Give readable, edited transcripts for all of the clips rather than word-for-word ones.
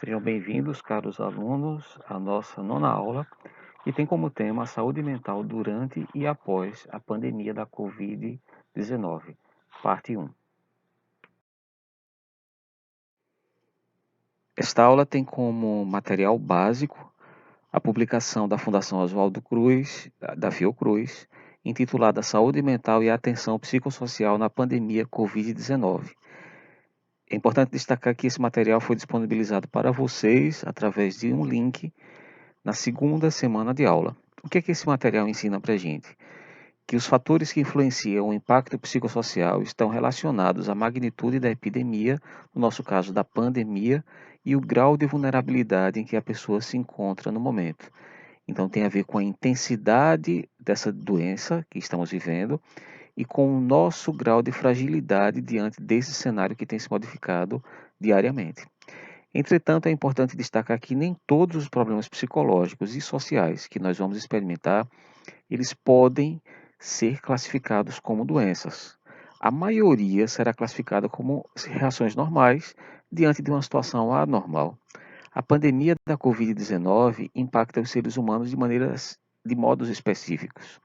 Sejam bem-vindos, caros alunos, à nossa nona aula, que tem como tema a saúde mental durante e após a pandemia da Covid-19, parte 1. Esta aula tem como material básico a publicação da Fundação Oswaldo Cruz, da Fiocruz, intitulada Saúde Mental e Atenção Psicossocial na Pandemia Covid-19. É importante destacar que esse material foi disponibilizado para vocês através de um link na segunda semana de aula. O que é que esse material ensina para a gente? Que os fatores que influenciam o impacto psicossocial estão relacionados à magnitude da epidemia, no nosso caso da pandemia, e o grau de vulnerabilidade em que a pessoa se encontra no momento. Então tem a ver com a intensidade dessa doença que estamos vivendo e com o nosso grau de fragilidade diante desse cenário que tem se modificado diariamente. Entretanto, é importante destacar que nem todos os problemas psicológicos e sociais que nós vamos experimentar, eles podem ser classificados como doenças. A maioria será classificada como reações normais diante de uma situação anormal. A pandemia da Covid-19 impacta os seres humanos de modos específicos.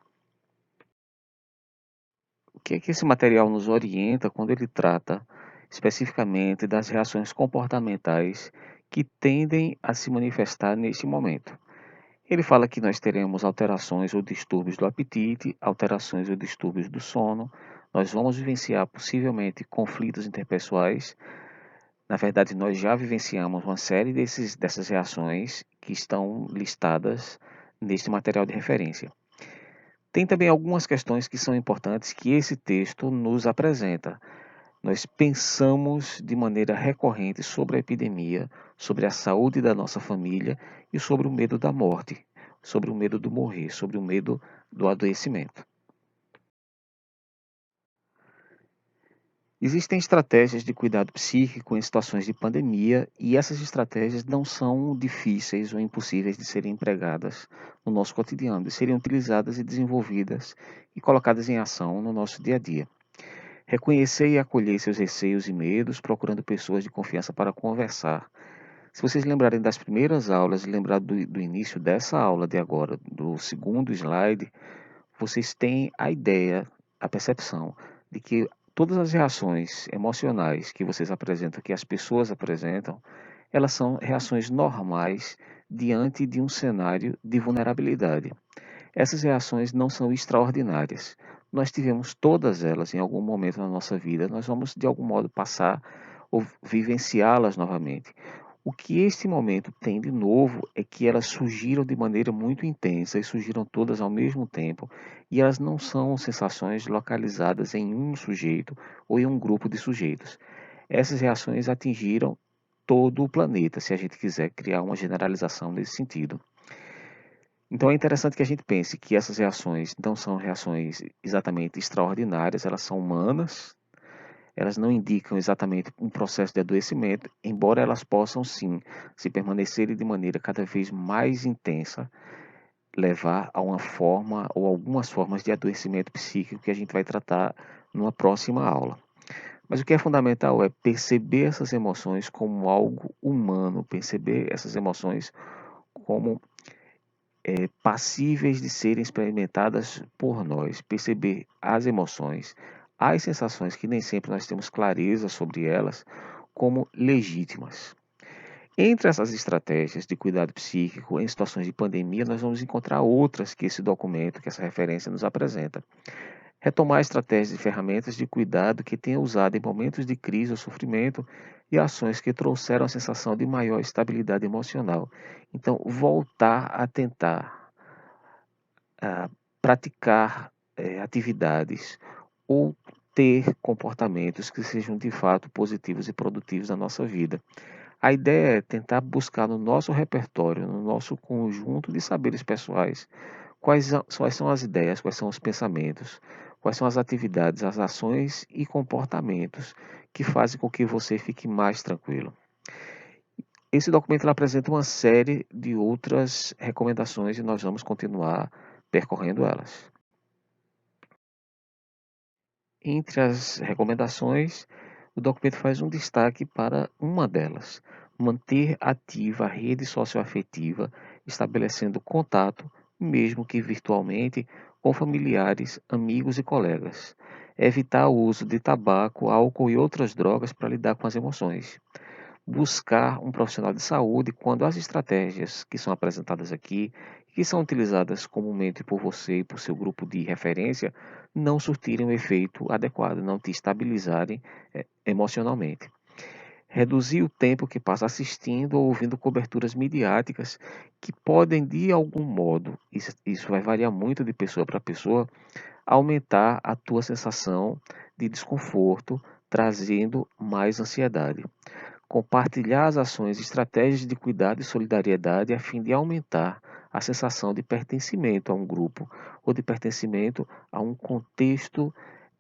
O que é que esse material nos orienta quando ele trata especificamente das reações comportamentais que tendem a se manifestar neste momento? Ele fala que nós teremos alterações ou distúrbios do apetite, alterações ou distúrbios do sono, nós vamos vivenciar possivelmente conflitos interpessoais. Na verdade, nós já vivenciamos uma série dessas reações que estão listadas neste material de referência. Tem também algumas questões que são importantes que esse texto nos apresenta. Nós pensamos de maneira recorrente sobre a epidemia, sobre a saúde da nossa família e sobre o medo da morte, sobre o medo do morrer, sobre o medo do adoecimento. Existem estratégias de cuidado psíquico em situações de pandemia e essas estratégias não são difíceis ou impossíveis de serem empregadas no nosso cotidiano, de serem utilizadas e desenvolvidas e colocadas em ação no nosso dia a dia. Reconhecer e acolher seus receios e medos, procurando pessoas de confiança para conversar. Se vocês lembrarem das primeiras aulas e lembrar do início dessa aula de agora, do segundo slide, vocês têm a ideia, a percepção de que todas as reações emocionais que vocês apresentam, que as pessoas apresentam, elas são reações normais diante de um cenário de vulnerabilidade. Essas reações não são extraordinárias. Nós tivemos todas elas em algum momento na nossa vida, nós vamos de algum modo passar ou vivenciá-las novamente. O que este momento tem de novo é que elas surgiram de maneira muito intensa e surgiram todas ao mesmo tempo, e elas não são sensações localizadas em um sujeito ou em um grupo de sujeitos. Essas reações atingiram todo o planeta, se a gente quiser criar uma generalização nesse sentido. Então é interessante que a gente pense que essas reações não são reações exatamente extraordinárias, elas são humanas, elas não indicam exatamente um processo de adoecimento, embora elas possam sim, se permanecerem de maneira cada vez mais intensa, levar a uma forma ou algumas formas de adoecimento psíquico que a gente vai tratar numa próxima aula. Mas o que é fundamental é perceber essas emoções como algo humano, perceber essas emoções como passíveis de serem experimentadas por nós, perceber as emoções, as sensações que nem sempre nós temos clareza sobre elas, como legítimas. Entre essas estratégias de cuidado psíquico em situações de pandemia, nós vamos encontrar outras que esse documento, que essa referência nos apresenta. Retomar estratégias e ferramentas de cuidado que tenha usado em momentos de crise ou sofrimento e ações que trouxeram a sensação de maior estabilidade emocional. Então, voltar a tentar praticar atividades ou ter comportamentos que sejam de fato positivos e produtivos na nossa vida. A ideia é tentar buscar no nosso repertório, no nosso conjunto de saberes pessoais, quais são as ideias, quais são os pensamentos, quais são as atividades, as ações e comportamentos que fazem com que você fique mais tranquilo. Esse documento ele apresenta uma série de outras recomendações e nós vamos continuar percorrendo elas. Entre as recomendações, o documento faz um destaque para uma delas. Manter ativa a rede socioafetiva, estabelecendo contato, mesmo que virtualmente, com familiares, amigos e colegas. Evitar o uso de tabaco, álcool e outras drogas para lidar com as emoções. Buscar um profissional de saúde quando as estratégias que são apresentadas aqui, que são utilizadas comumente por você e por seu grupo de referência, não surtirem o efeito adequado, não te estabilizarem emocionalmente. Reduzir o tempo que passa assistindo ou ouvindo coberturas midiáticas que podem, de algum modo, isso vai variar muito de pessoa para pessoa, aumentar a tua sensação de desconforto, trazendo mais ansiedade. Compartilhar as ações e estratégias de cuidado e solidariedade a fim de aumentar a sensação de pertencimento a um grupo ou de pertencimento a um contexto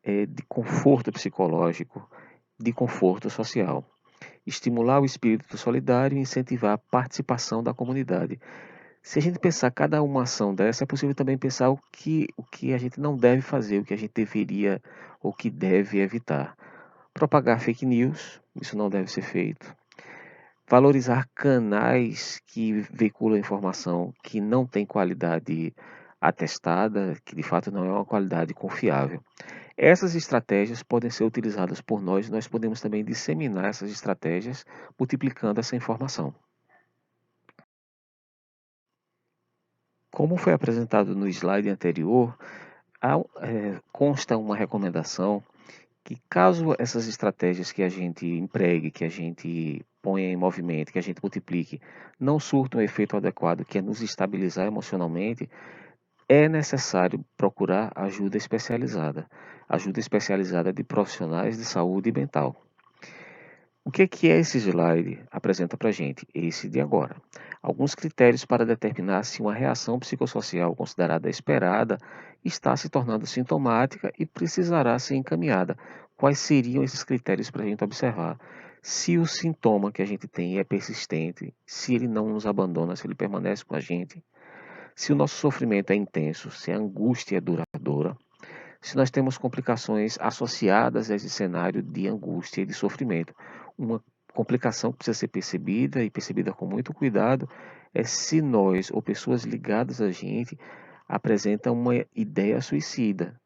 de conforto psicológico, de conforto social. Estimular o espírito solidário e incentivar a participação da comunidade. Se a gente pensar cada uma ação dessa, é possível também pensar o que a gente não deve fazer, o que a gente deveria ou que deve evitar. Propagar fake news, isso não deve ser feito. Valorizar canais que veiculam informação que não tem qualidade atestada, que de fato não é uma qualidade confiável. Essas estratégias podem ser utilizadas por nós podemos também disseminar essas estratégias multiplicando essa informação. Como foi apresentado no slide anterior, consta uma recomendação que caso essas estratégias que a gente empregue, que a gente ponha em movimento, que a gente multiplique, não surtam o efeito adequado, que é nos estabilizar emocionalmente, é necessário procurar ajuda especializada de profissionais de saúde mental. O que é esse slide? Apresenta para a gente, esse de agora. Alguns critérios para determinar se uma reação psicossocial considerada esperada está se tornando sintomática e precisará ser encaminhada. Quais seriam esses critérios para a gente observar? Se o sintoma que a gente tem é persistente, se ele não nos abandona, se ele permanece com a gente, se o nosso sofrimento é intenso, se a angústia é duradoura, se nós temos complicações associadas a esse cenário de angústia e de sofrimento. Uma complicação que precisa ser percebida e percebida com muito cuidado é se nós ou pessoas ligadas a gente apresentam uma ideia suicida.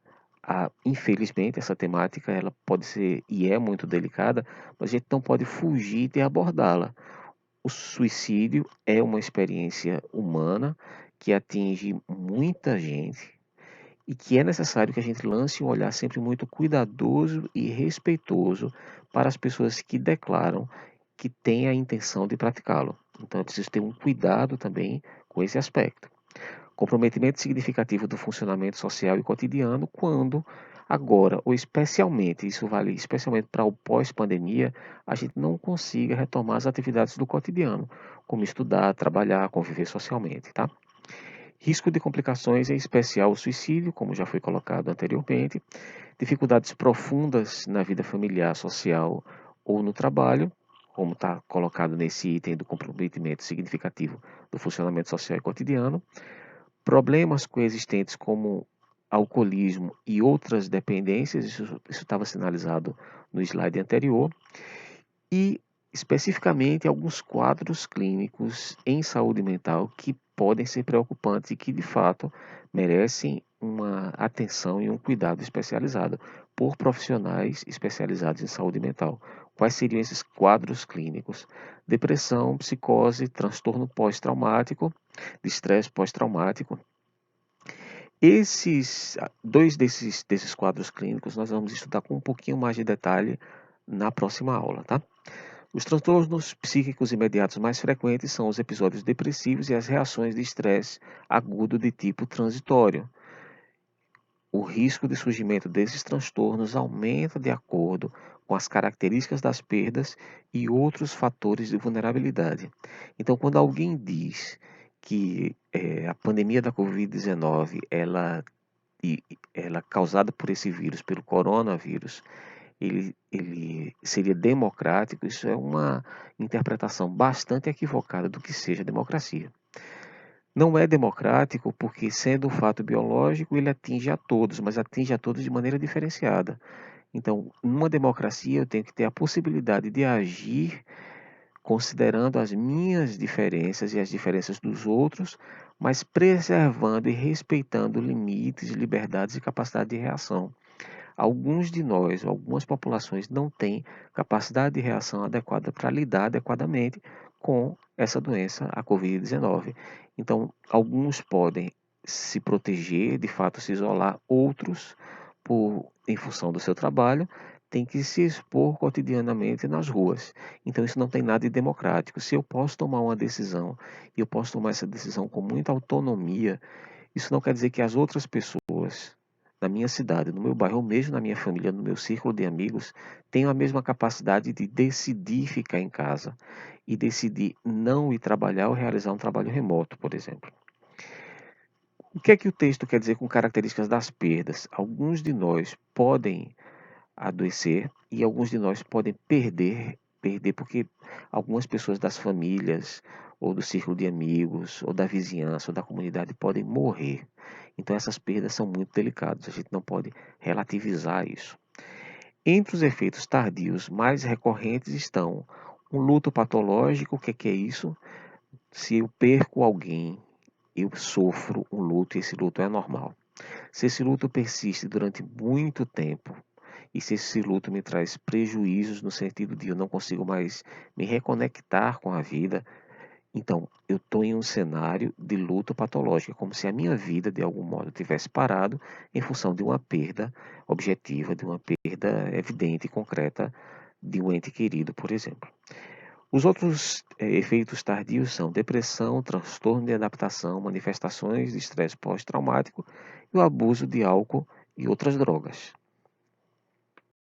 Infelizmente, essa temática ela pode ser e é muito delicada, mas a gente não pode fugir de abordá-la. O suicídio é uma experiência humana que atinge muita gente e que é necessário que a gente lance um olhar sempre muito cuidadoso e respeitoso para as pessoas que declaram que têm a intenção de praticá-lo. Então é preciso ter um cuidado também com esse aspecto. Comprometimento significativo do funcionamento social e cotidiano quando agora, ou especialmente, isso vale especialmente para o pós-pandemia, a gente não consiga retomar as atividades do cotidiano, como estudar, trabalhar, conviver socialmente, tá? Risco de complicações, em especial o suicídio, como já foi colocado anteriormente, dificuldades profundas na vida familiar, social ou no trabalho, como está colocado nesse item do comprometimento significativo do funcionamento social e cotidiano, problemas coexistentes como alcoolismo e outras dependências, isso estava sinalizado no slide anterior, e especificamente alguns quadros clínicos em saúde mental que podem ser preocupantes e que de fato merecem uma atenção e um cuidado especializado por profissionais especializados em saúde mental. Quais seriam esses quadros clínicos? Depressão, psicose, transtorno pós-traumático, de estresse pós-traumático. Dois desses quadros clínicos nós vamos estudar com um pouquinho mais de detalhe na próxima aula, tá? Os transtornos psíquicos imediatos mais frequentes são os episódios depressivos e as reações de estresse agudo de tipo transitório. O risco de surgimento desses transtornos aumenta de acordo com as características das perdas e outros fatores de vulnerabilidade. Então, quando alguém diz que a pandemia da Covid-19 ela é causada por esse vírus, pelo coronavírus, ele seria democrático, isso é uma interpretação bastante equivocada do que seja democracia. Não é democrático porque, sendo um fato biológico, ele atinge a todos, mas atinge a todos de maneira diferenciada. Então, numa democracia, eu tenho que ter a possibilidade de agir considerando as minhas diferenças e as diferenças dos outros, mas preservando e respeitando limites, liberdades e capacidade de reação. Alguns de nós, algumas populações não têm capacidade de reação adequada para lidar adequadamente com essa doença, a Covid-19. Então, alguns podem se proteger, de fato se isolar, outros, em função do seu trabalho, têm que se expor cotidianamente nas ruas. Então, isso não tem nada de democrático. Se eu posso tomar uma decisão, e eu posso tomar essa decisão com muita autonomia, isso não quer dizer que as outras pessoas na minha cidade, no meu bairro, ou mesmo na minha família, no meu círculo de amigos, tenham a mesma capacidade de decidir ficar em casa e decidir não ir trabalhar ou realizar um trabalho remoto, por exemplo. O que é que o texto quer dizer com características das perdas? Alguns de nós podem adoecer e alguns de nós podem perder porque algumas pessoas das famílias ou do círculo de amigos ou da vizinhança ou da comunidade podem morrer. Então essas perdas são muito delicadas, a gente não pode relativizar isso. Entre os efeitos tardios mais recorrentes estão um luto patológico, o que é isso? Se eu perco alguém, eu sofro um luto e esse luto é normal. Se esse luto persiste durante muito tempo, e se esse luto me traz prejuízos no sentido de eu não consigo mais me reconectar com a vida, então eu estou em um cenário de luto patológico, como se a minha vida de algum modo tivesse parado em função de uma perda objetiva, de uma perda evidente e concreta de um ente querido, por exemplo. Os outros efeitos tardios são depressão, transtorno de adaptação, manifestações de estresse pós-traumático e o abuso de álcool e outras drogas.